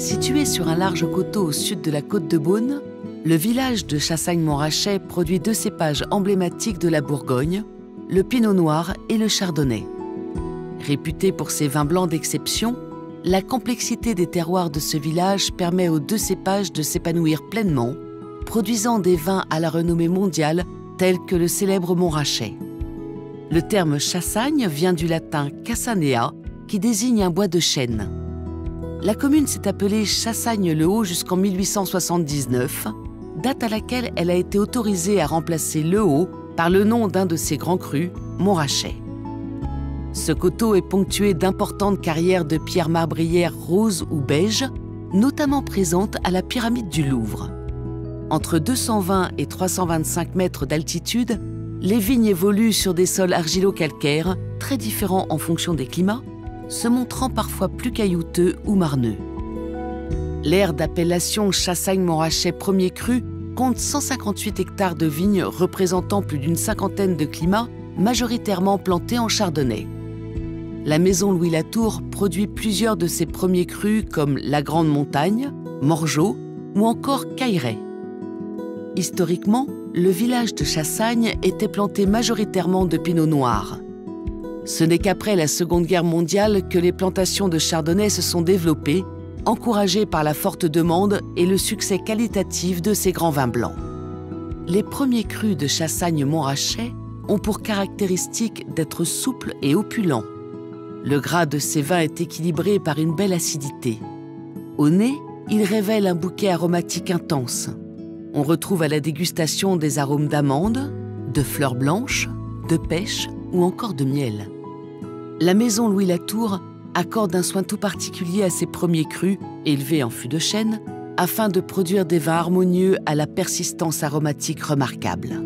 Situé sur un large coteau au sud de la côte de Beaune, le village de Chassagne-Montrachet produit deux cépages emblématiques de la Bourgogne, le Pinot Noir et le Chardonnay. Réputé pour ses vins blancs d'exception, la complexité des terroirs de ce village permet aux deux cépages de s'épanouir pleinement, produisant des vins à la renommée mondiale tels que le célèbre Montrachet. Le terme Chassagne vient du latin Cassanea, qui désigne un bois de chêne. La commune s'est appelée Chassagne-le-Haut jusqu'en 1879, date à laquelle elle a été autorisée à remplacer le Haut par le nom d'un de ses grands crus, Montrachet. Ce coteau est ponctué d'importantes carrières de pierres marbrières roses ou beiges, notamment présentes à la pyramide du Louvre. Entre 220 et 325 mètres d'altitude, les vignes évoluent sur des sols argilo-calcaires, très différents en fonction des climats, se montrant parfois plus caillouteux ou marneux. L'aire d'appellation Chassagne-Montrachet premier cru compte 158 hectares de vignes représentant plus d'une cinquantaine de climats, majoritairement plantés en chardonnay. La maison Louis Latour produit plusieurs de ses premiers crus comme la Grande Montagne, Morgeau ou encore Cailleray. Historiquement, le village de Chassagne était planté majoritairement de pinot noir. Ce n'est qu'après la Seconde Guerre mondiale que les plantations de chardonnay se sont développées, encouragées par la forte demande et le succès qualitatif de ces grands vins blancs. Les premiers crus de Chassagne-Montrachet ont pour caractéristique d'être souples et opulents. Le gras de ces vins est équilibré par une belle acidité. Au nez, il révèle un bouquet aromatique intense. On retrouve à la dégustation des arômes d'amandes, de fleurs blanches, de pêche ou encore de miel. La maison Louis Latour accorde un soin tout particulier à ses premiers crus, élevés en fût de chêne, afin de produire des vins harmonieux à la persistance aromatique remarquable.